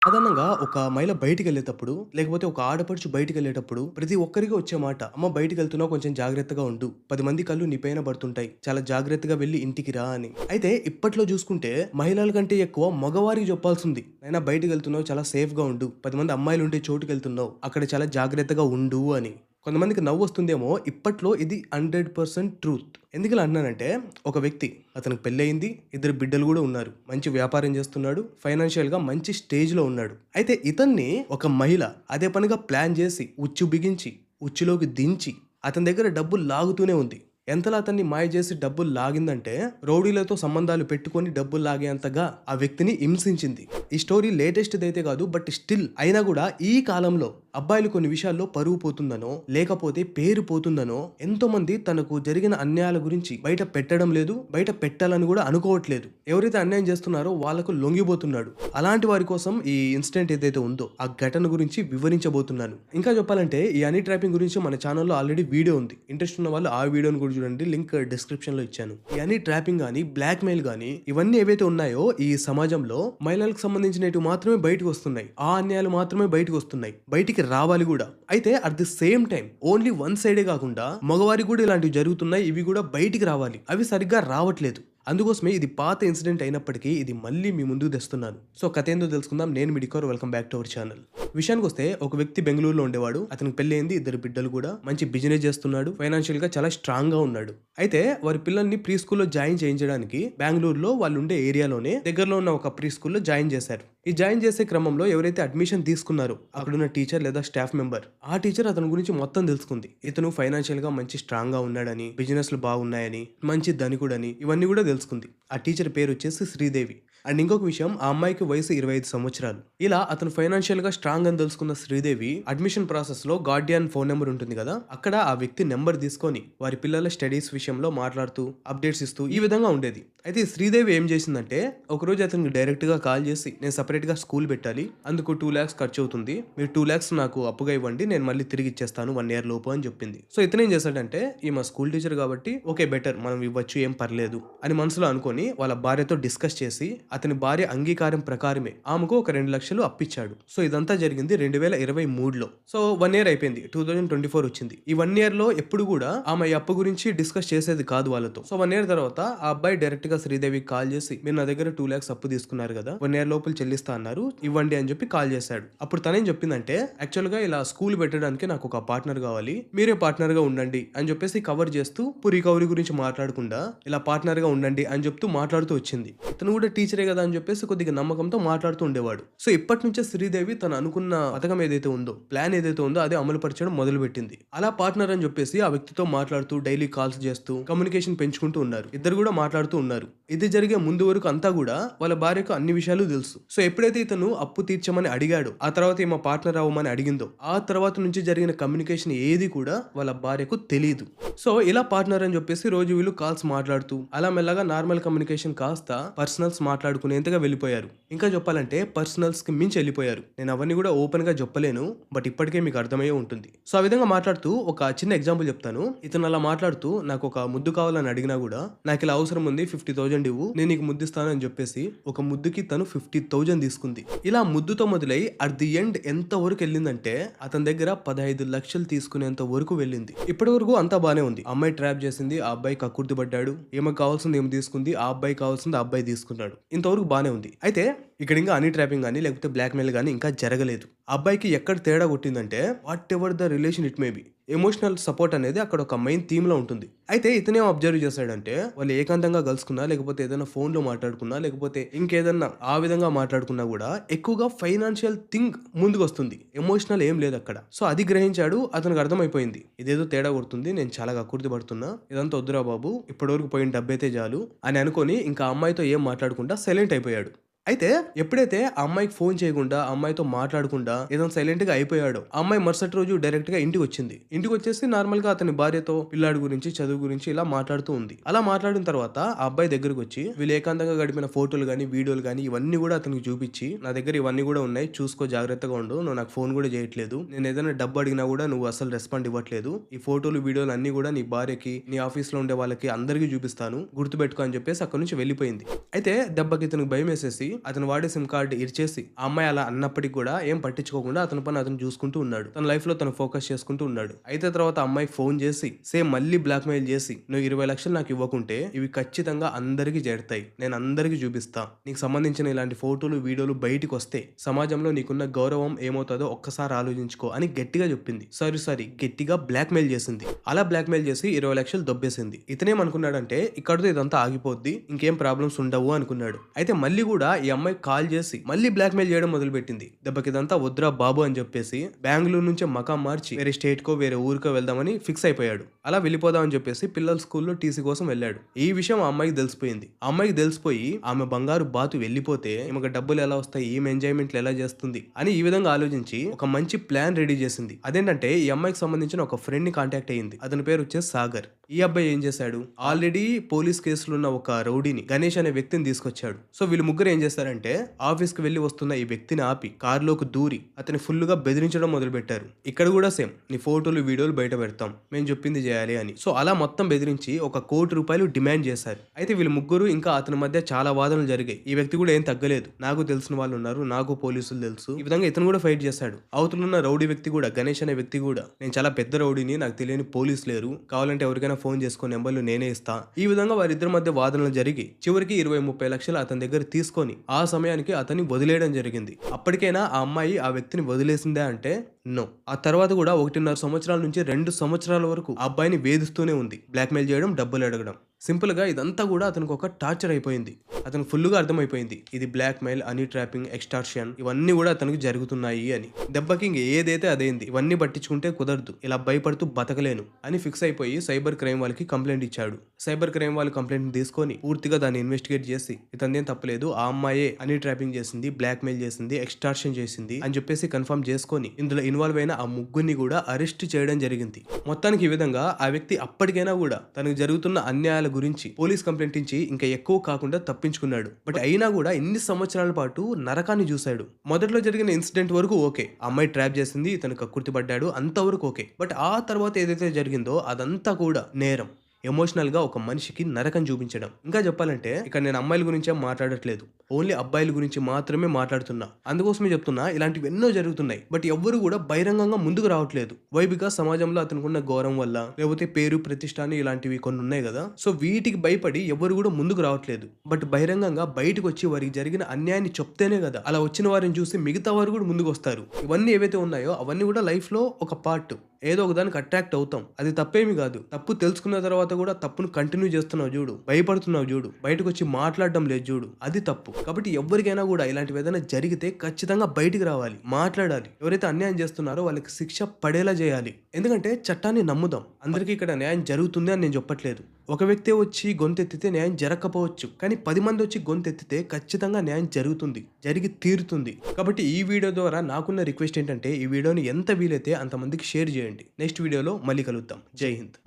సాధారణంగా ఒక మహిళ బయటికెళ్ళేటప్పుడు, లేకపోతే ఒక ఆడపడుచు బయటికెళ్ళేటప్పుడు ప్రతి ఒక్కరికి వచ్చే మాట, "అమ్మ బయటికెళ్తున్నావు కొంచెం జాగ్రత్తగా ఉండు. 10 మంది కళ్ళు నీ పైన పడుతుంటాయి. చాలా జాగ్రత్తగా వెళ్లి ఇంటికి రా" అని. అయితే ఇప్పట్లో చూసుకుంటే మహిళల కంటే ఎక్కువ మగవారికి చెప్పాల్సింది. "నాయనా బయటికెళ్తున్నావు చాలా సేఫ్‌గా ఉండు. 10 మంది అమ్మాయిలుండే చోటుకెళ్తున్నావు. అక్కడ చాలా జాగ్రత్తగా ఉండు" అని. కొంతమందికి నవ్వొస్తుందేమో, ఇప్పట్లో ఇది 100% ట్రూత్. ఎందుకిలా అంటున్నానంటే, ఒక వ్యక్తి అతనికి పెళ్లయింది. ఇద్దరు బిడ్డలు గూడా ఉన్నారు. మంచి వ్యాపారం చేస్తున్నాడు. ఫైనాన్షియల్‌గా మంచి స్టేజ్‌లో ఉన్నాడు. అయితే ఇతన్ని ఒక మహిళ అదే పనిగా ప్లాన్ జేసి, ఉచ్చు బిగించి, ఉచ్చులోకి దించి, అతని దగ్గర డబ్బులు లాగుతూనే ఉంది. ఎంతలా అతన్ని మాయ చేసి డబ్బులు లాగిందంటే, రౌడీలతో సంబంధాలు పెట్టుకొని డబ్బులు లాగేంతగా ఆ వ్యక్తిని హింసించింది. ఈ స్టోరీ లేటెస్ట్‌దైతే కాదు. బట్ స్టిల్ అయినా గూడా ఈ కాలంలో అబ్బాయిలు కొన్ని విషయాల్లో పరువు పోతుందనో, లేకపోతే పేరు పోతుందనో, ఎంతోమంది తనకు జరిగిన అన్యాయాల గురించి బయట పెట్టడం లేదు. బయట పెట్టాలని గూడా అనుకోవట్లేదు. ఎవరైతే అన్యాయం చేస్తున్నారో వాళ్ళకు లొంగిపోతున్నాడు. అలాంటి వారి కోసం ఈ ఇన్సిడెంట్ ఏదైతే ఉందో, ఆ ఘటన గురించి వివరించబోతున్నాను. ఇంకా చెప్పాలంటే ఈ హనీ ట్రాపింగ్ గురించి మన ఛానెల్‌లో ఆల్రెడీ వీడియో ఉంది. ఇంట్రెస్ట్ ఉన్న వాళ్ళు ఆ వీడియోని కూడా చూడండి. లింక్ డిస్క్రిప్షన్‌లో ఇచ్చాను. ఈ హనీ ట్రాపింగ్ గాని, బ్లాక్ మెయిల్ గాని ఇవన్నీ ఏవైతే ఉన్నాయో ఈ సమాజంలో మహిళలకు సంబంధించినవి మాత్రమే బయటకు వస్తున్నాయి. ఆ అన్యాయాలు మాత్రమే బయటకు వస్తున్నాయి. బయటికి రావాలి కూడా. అయితే at the same time only one సైడే కాకుండా మగవారికి కూడా ఇలాంటివి జరుగుతున్నాయి. ఇవి కూడా బయటికి రావాలి. అవి సరిగ్గా రావట్లేదు. అందుకోసమే ఇది పాత ఇన్సిడెంట్ అయినప్పటికీ ఇది మళ్ళీ మీ ముందుకు తెస్తున్నాను. సో కథ ఏందో తెలుసుకుందాం. నేను మీ డికోర్. Welcome back to our channel. విషయానికి వస్తే ఒక వ్యక్తి బెంగళూరులో ఉండేవాడు. అతనికి పెళ్ళైంది. ఇద్దరు బిడ్డలు కూడా. మంచి బిజినెస్ చేస్తున్నాడు. ఫైనాన్షియల్ గా చాలా స్ట్రాంగ్ గా ఉన్నాడు. అయితే వారి పిల్లల్ని ప్రీ స్కూల్లో జాయిన్ చేయించడానికి బెంగళూరులో వాళ్ళు ఉండే ఏరియాలోనే దగ్గరలో ఉన్న ఒక ప్రీ స్కూల్లో జాయిన్ చేశారు. ఈ జాయిన్ చేసే క్రమంలో ఎవరైతే అడ్మిషన్ తీసుకున్నారో అక్కడున్న టీచర్ లేదా స్టాఫ్ మెంబర్, ఆ టీచర్ అతని గురించి మొత్తం తెలుసుకుంది. ఇతను ఫైనాన్షియల్ గా మంచి స్ట్రాంగ్ గా ఉన్నాడని, బిజినెస్లు బాగున్నాయని, మంచి ధనికుడని ఇవన్నీ కూడా తెలుసుకుంది. ఆ టీచర్ పేరు వచ్చేసి శ్రీదేవి. అండ్ ఇంకొక విషయం, ఆ అమ్మాయికి వయసు 25 సంవత్సరాలు. ఇలా అతను ఫైనాన్షియల్ గా స్ట్రాంగ్ అని తెలుసుకున్న శ్రీదేవి అడ్మిషన్ ప్రాసెస్ లో గార్డియన్ ఫోన్ నెంబర్ ఉంటుంది కదా, అక్కడ ఆ వ్యక్తి నెంబర్ తీసుకొని వారి పిల్లల స్టడీస్ విషయంలో మాట్లాడుతూ అప్డేట్స్ ఇస్తూ ఈ విధంగా ఉండేది. అయితే ఈ శ్రీదేవి ఏం చేసిందంటే, ఒకరోజు అతనికి డైరెక్ట్ గా కాల్ చేసి, నేను సపరేట్ గా స్కూల్ పెట్టాలి, అందుకు 2 lakhs ఖర్చు అవుతుంది, మీరు 2 lakhs నాకు అప్పుగా ఇవ్వండి, నేను మళ్ళీ తిరిగి ఇచ్చేస్తాను 1 year లోపు అని చెప్పింది. సో ఇతను ఏం చేశాడంటే, ఈమె స్కూల్ టీచర్ కాబట్టి ఓకే బెటర్ మనం ఇవ్వచ్చు, ఏం పర్లేదు అని మనసులో అనుకొని వాళ్ళ భార్యతో డిస్కస్ చేసి అతని భార్య అంగీకారం ప్రకారమే ఆమెకు ఒక 2 లక్షలు అప్పిచ్చాడు. సో ఇదంతా జరిగింది 2023లో. సో 1 year అయిపోయింది. 2024 వచ్చింది. ఈ 1 year లో ఎప్పుడు కూడా ఆమె ఈ అప్పు గురించి డిస్కస్ చేసేది కాదు వాళ్ళతో. సో 1 year తర్వాత ఆ అబ్బాయి డైరెక్ట్ గా శ్రీదేవికి కాల్ చేసి, మీరు నా దగ్గర 2 lakhs అప్పు తీసుకున్నారు కదా, 1 year లోపల చెల్లిస్తా అన్నారు, ఇవ్వండి అని చెప్పి కాల్ చేశాడు. అప్పుడు తనేం చెప్పిందంటే, యాక్చువల్ గా ఇలా స్కూల్ పెట్టడానికి నాకు ఒక పార్ట్నర్ కావాలి, మీరే పార్ట్నర్ గా ఉండండి అని చెప్పేసి కవర్ చేస్తూ రికవరీ గురించి మాట్లాడకుండా ఇలా పార్ట్నర్ గా ఉండండి అని చెప్తూ మాట్లాడుతూ వచ్చింది. తను కూడా టీచరే కదా అని చెప్పేసి కొద్దిగా నమ్మకంతో మాట్లాడుతూ ఉండేవాడు. సో ఇప్పటి నుంచే శ్రీదేవి తను అనుకున్న పథకం ఏదైతే ఉందో, ప్లాన్ ఏదైతే ఉందో అదే అమలు పరచడం మొదలు పెట్టింది. అలా పార్ట్నర్ అని చెప్పేసి ఆ వ్యక్తితో మాట్లాడుతూ డైలీ కాల్స్ చేస్తూ కమ్యూనికేషన్ పెంచుకుంటూ ఉన్నారు. ఇద్దరు కూడా మాట్లాడుతూ ఉన్నారు. ఇది జరిగే ముందు వరకు అంతా కూడా వాళ్ళ భార్యకు అన్ని విషయాలు తెలుసు. సో ఎప్పుడైతే ఇతను అప్పు తీర్చమని అడిగాడో, ఆ తర్వాత ఈమె పార్ట్నర్ అవ్వమని అడిగిందో, ఆ తర్వాత నుంచి జరిగిన కమ్యూనికేషన్ ఏది కూడా వాళ్ళ భార్యకు తెలియదు. సో ఇలా పార్ట్నర్ అని చెప్పేసి రోజు వీళ్ళు కాల్స్ మాట్లాడుతూ అలా మెల్లగా నార్మల్ కమ్యూనికేషన్ కాస్త పర్సనల్స్ మాట్లాడుకునేంతగా వెళ్ళిపోయారు. ఇంకా చెప్పాలంటే పర్సనల్స్ కి మించి వెళ్ళిపోయారు. నేను అవన్నీ కూడా ఓపెన్ గా చెప్పలేను, బట్ ఇప్పటికే మీకు అర్థమయ్యే ఉంటుంది. సో ఆ విధంగా మాట్లాడుతూ ఒక చిన్న ఎగ్జాంపుల్ చెప్తాను. ఇతను అలా మాట్లాడుతూ నాకు ఒక ముద్దు కావాలని అడిగినా కూడా, నాకు ఇలా అవసరం ఉంది 50,000 ఇవ్వు, నేను నీకు ముద్దిస్తాను అని చెప్పేసి ఒక ముద్దుకి తను 50,000 తీసుకుంది. ఇలా ముద్దుతో మొదలై అట్ ది ఎండ్ ఎంత వరకు వెళ్ళిందంటే, అతని దగ్గర 15 లక్షలు తీసుకునేంత వరకు వెళ్ళింది. ఇప్పటి వరకు అంతా బానే ఉంది. అమ్మాయి ట్రాప్ చేసింది, ఆ అబ్బాయి కక్కుర్తి పడ్డాడు, ఏమో కావాల్సింది ఏమి తీసుకుంది, ఆ అబ్బాయి కావాల్సింది ఆ అబ్బాయి తీసుకున్నాడు. ఇంతవరకు బానే ఉంది. అయితే ఇక్కడ ఇంకా హనీ ట్రాపింగ్ కానీ లేకపోతే బ్లాక్ మెయిల్ కానీ ఇంకా జరగలేదు. ఆ అబ్బాయికి ఎక్కడ తేడా కొట్టిందంటే, whatever the relation it may be, emotional support అనేది అక్కడ ఒక మెయిన్ థీమ్ లో ఉంటుంది. అయితే ఇతనే అబ్జర్వ్ చేశాడంటే, వాళ్ళు ఏకాంతంగా కలుసుకున్నా, లేకపోతే ఏదైనా ఫోన్ లో మాట్లాడుకున్నా, లేకపోతే ఇంకేదన్నా ఆ విధంగా మాట్లాడుకున్నా కూడా ఎక్కువగా ఫైనాన్షియల్ థింగ్ ముందుకు వస్తుంది. ఎమోషనల్ ఏం లేదు అక్కడ. సో అది గ్రహించాడు. అతనికి అర్థమైపోయింది, ఇదేదో తేడా కొడుతుంది, నేను చాలా కక్కుర్తి పడుతున్నా, ఇదంతా వద్దురా బాబు, ఇప్పటివరకు పోయిన డబ్బైతే చాలు అని అనుకొని ఇంకా అమ్మాయితో ఏం మాట్లాడకుండా సైలెంట్ అయిపోయాడు. అయితే ఎప్పుడైతే ఆ అమ్మాయికి ఫోన్ చేయకుండా, ఆ అమ్మాయితో మాట్లాడకుండా ఏదైనా సైలెంట్ గా అయిపోయాడో, ఆ అమ్మాయి మరుసటి రోజు డైరెక్ట్ గా ఇంటికి వచ్చింది. ఇంటికి వచ్చేసి నార్మల్ గా అతని భార్యతో పిల్లాడి గురించి, చదువు గురించి ఇలా మాట్లాడుతూ ఉంది. అలా మాట్లాడిన తర్వాత ఆ అబ్బాయి దగ్గరకు వచ్చి వీళ్ళు ఏకాంతంగా గడిపిన ఫోటోలు గానీ, వీడియోలు గానీ ఇవన్నీ కూడా అతనికి చూపించి, నా దగ్గర ఇవన్నీ కూడా ఉన్నాయి, చూసుకో, జాగ్రత్తగా ఉండు, నువ్వు నాకు ఫోన్ కూడా చేయట్లేదు, నేను ఏదైనా డబ్బు అడిగినా కూడా నువ్వు అసలు రెస్పాండ్ ఇవ్వట్లేదు, ఈ ఫోటోలు వీడియోలు అన్ని కూడా నీ భార్యకి, నీ ఆఫీస్ లో ఉండే వాళ్ళకి అందరికీ చూపిస్తాను, గుర్తుపెట్టుకో అని చెప్పేసి అక్కడ నుంచి వెళ్ళిపోయింది. అయితే దెబ్బకి ఇతనికి భయం వేసేసి అతను వాడే సిమ్ కార్డు ఇచ్చేసి ఆ అమ్మాయి అలా అన్నప్పటికీ కూడా ఏం పట్టించుకోకుండా అతని పని అతను చూసుకుంటూ ఉన్నాడు. తన లైఫ్ లో తను ఫోకస్ చేసుకుంటూ ఉన్నాడు. అయితే తర్వాత అమ్మాయికి ఫోన్ చేసి సేమ్ మళ్ళీ బ్లాక్ మెయిల్ చేసి నువ్వు 20 లక్షలు నాకు ఇవ్వకుంటే ఇవి ఖచ్చితంగా అందరికీ చేరుతాయి, నేను అందరికీ చూపిస్తా, నీకు సంబంధించిన ఇలాంటి ఫోటోలు వీడియోలు బయటికి వస్తే సమాజంలో నీకున్న గౌరవం ఏమవుతుందో ఒక్కసారి ఆలోచించుకో అని గట్టిగా చెప్పింది. సారీ గట్టిగా బ్లాక్ మెయిల్ చేసింది. అలా బ్లాక్ మెయిల్ చేసి 20 లక్షలు దొబ్బేసింది. ఇతనేమనుకున్నాడంటే ఇక్కడతో ఇదంతా ఆగిపోద్ది, ఇంకేం ప్రాబ్లమ్స్ ఉండవు అనుకున్నాడు. అయితే మళ్ళీ కూడా ఈ అమ్మాయి కాల్ చేసి మళ్ళీ బ్లాక్ మెయిల్ చేయడం మొదలు పెట్టింది. దెబ్బకి ఇదంతా వద్దురా బాబు అని చెప్పేసి బెంగళూరు నుంచే మకాం మార్చి వేరే స్టేట్ కో వేరే ఊరికో వెళ్దామని ఫిక్స్ అయిపోయాడు. అలా వెళ్ళిపోదాం అని చెప్పేసి పిల్లల స్కూల్లో టీసీ కోసం వెళ్ళాడు. ఈ విషయం ఆ అమ్మాయికి తెలిసిపోయింది. ఆ అమ్మాయికి తెలిసిపోయి ఆమె బంగారు బాతు వెళ్ళిపోతే ఈమెకు డబ్బులు ఎలా వస్తాయి, ఈమె ఎంజాయ్మెంట్లు ఎలా చేస్తుంది అని ఈ విధంగా ఆలోచించి ఒక మంచి ప్లాన్ రెడీ చేసింది. అదేంటంటే ఈ అమ్మాయికి సంబంధించిన ఒక ఫ్రెండ్ ని కాంటాక్ట్ అయ్యింది. అతని పేరు వచ్చేసి సాగర్. ఈ అబ్బాయి ఏం చేశాడు, ఆల్రెడీ పోలీస్ కేసులో ఉన్న ఒక రౌడీని గణేష్ అనే వ్యక్తిని తీసుకొచ్చాడు. సో వీళ్ళు ముగ్గురు ఏం చేస్తారంటే ఆఫీస్ కి వెళ్లి వస్తున్న ఈ వ్యక్తిని ఆపి కారులోకి దూరి అతని ఫుల్ గా బెదిరించడం మొదలు పెట్టారు. ఇక్కడ కూడా సేమ్, నీ ఫోటోలు వీడియోలు బయట పెడతాం, మేము చెప్పింది చేయాలి అని. సో అలా మొత్తం బెదిరించి ₹1 కోటి డిమాండ్ చేశారు. అయితే వీళ్ళు ముగ్గురు ఇంకా అతని మధ్య చాలా వాదనలు జరిగాయి. ఈ వ్యక్తి కూడా ఏం తగ్గలేదు, నాకు తెలిసిన వాళ్ళు ఉన్నారు, నాకు పోలీసులు తెలుసు, ఈ విధంగా ఇతను కూడా ఫైట్ చేశాడు. అవతలున్న రౌడీ వ్యక్తి కూడా, గణేష్ అనే వ్యక్తి కూడా, నేను చాలా పెద్ద రౌడీని, నాకు తెలియని పోలీసు లేరు, కావాలంటే ఎవరికైనా ఫోన్ చేసుకుని నెంబర్లు నేనే ఇస్తా. ఈ విధంగా వారిద్దరి మధ్య వాదనలు జరిగి చివరికి 20-30 లక్షలు అతని దగ్గర తీసుకొని ఆ సమయానికి అతన్ని వదిలేయడం జరిగింది. అప్పటికైనా ఆ అమ్మాయి ఆ వ్యక్తిని వదిలేసిందే అంటే నో. ఆ తర్వాత కూడా 1.5 సంవత్సరాల నుంచి 2 సంవత్సరాల వరకు ఆ అబ్బాయిని వేధిస్తూనే ఉంది. బ్లాక్మెయిల్ చేయడం, డబ్బులు అడగడం. సింపుల్ గా ఇదంతా కూడా అతనికి ఒక టార్చర్ అయిపోయింది. అతనికి ఫుల్గా అర్థమైపోయింది ఇది blackmail, honey trapping, extortion ఇవన్నీ కూడా అతనికి జరుగుతున్నాయి అని. దెబ్బకి ఇంక ఏదైతే అదేంది, ఇవన్నీ పట్టించుకుంటే కుదరదు, ఇలా భయపడుతూ బతకలేను అని ఫిక్స్ అయిపోయి సైబర్ క్రైమ్ వాళ్ళకి కంప్లైంట్ ఇచ్చాడు. సైబర్ క్రైమ్ వాళ్ళు కంప్లైంట్ తీసుకొని పూర్తిగా దాన్ని ఇన్వెస్టిగేట్ చేసి ఇతనిదేం తప్పలేదు, ఆ అమ్మాయే హనీ ట్రాపింగ్ చేసింది, బ్లాక్ మెయిల్ చేసింది, ఎక్స్టార్షన్ చేసింది అని చెప్పేసి కన్ఫర్మ్ చేసుకొని ఇందులో ఇన్వాల్వ్ అయిన ఆ ముగ్గురిని కూడా అరెస్ట్ చేయడం జరిగింది. మొత్తానికి ఈ విధంగా ఆ వ్యక్తి అప్పటికైనా కూడా తనకు జరుగుతున్న అన్యాయాల గురించి పోలీస్ కంప్లైంట్ ఇచ్చి ఇంకా ఎక్కువ కాకుండా తప్పించుకున్నాడు. బట్ అయినా కూడా ఇన్ని సంవత్సరాల పాటు నరకాన్ని చూశాడు. మొదట్లో జరిగిన ఇన్సిడెంట్ వరకు ఓకే, అమ్మాయి ట్రాప్ చేసింది, ఇతను కక్కుర్తిపడ్డాడు, అంతవరకు ఓకే. బట్ ఆ తర్వాత ఏదైతే జరిగిందో అదంతా కూడా నేరం. ఎమోషనల్ గా ఒక మనిషికి నరకం చూపించడం. ఇంకా చెప్పాలంటే ఇక్కడ నేను అమ్మాయిల గురించే మాట్లాడట్లేదు, ఓన్లీ అబ్బాయిల గురించి మాత్రమే మాట్లాడుతున్నా. అందుకోసమే చెప్తున్నా, ఇలాంటివి ఎన్నో జరుగుతున్నాయి బట్ ఎవ్వరు కూడా బహిరంగంగా ముందుకు రావట్లేదు. వై? బికాస్ సమాజంలో అతనుకున్న గౌరవం వల్ల, లేకపోతే పేరు ప్రతిష్ట అని ఇలాంటివి కొన్ని ఉన్నాయి కదా. సో వీటికి భయపడి ఎవరు కూడా ముందుకు రావట్లేదు. బట్ బహిరంగంగా బయటకు వచ్చి వారికి జరిగిన అన్యాయాన్ని చెప్తేనే కదా అలా వచ్చిన వారిని చూసి మిగతా వారు కూడా ముందుకు వస్తారు. ఇవన్నీ ఏవైతే ఉన్నాయో అవన్నీ కూడా లైఫ్ లో ఒక పార్ట్. ఏదో ఒక దానికి అట్రాక్ట్ అవుతాం, అది తప్పేమి కాదు. తప్పు తెలుసుకున్న తర్వాత కూడా తప్పును కంటిన్యూ చేస్తున్నావు చూడు, భయపడుతున్నావు చూడు, బయటకు వచ్చి మాట్లాడడం లేదు చూడు, అది తప్పు. కాబట్టి ఎవరికైనా కూడా ఇలాంటివి ఏదైనా జరిగితే ఖచ్చితంగా బయటికి రావాలి, మాట్లాడాలి. ఎవరైతే అన్యాయం చేస్తున్నారో వాళ్ళకి శిక్ష పడేలా చేయాలి. ఎందుకంటే చట్టాన్ని నమ్ముదాం. అందరికీ ఇక్కడ న్యాయం జరుగుతుంది అని నేను చెప్పట్లేదు. ఒక వ్యక్తే వచ్చి గొంతెత్తితే న్యాయం జరగకపోవచ్చు, కానీ 10 మంది వచ్చి గొంతెత్తితే ఖచ్చితంగా న్యాయం జరుగుతుంది, జరిగి తీరుతుంది. కాబట్టి ఈ వీడియో ద్వారా నాకున్న రిక్వెస్ట్ ఏంటంటే ఈ వీడియోని ఎంత వీలైతే అంతమందికి షేర్ చేయండి. నెక్స్ట్ వీడియోలో మళ్ళీ కలుద్దాం. జై హింద్.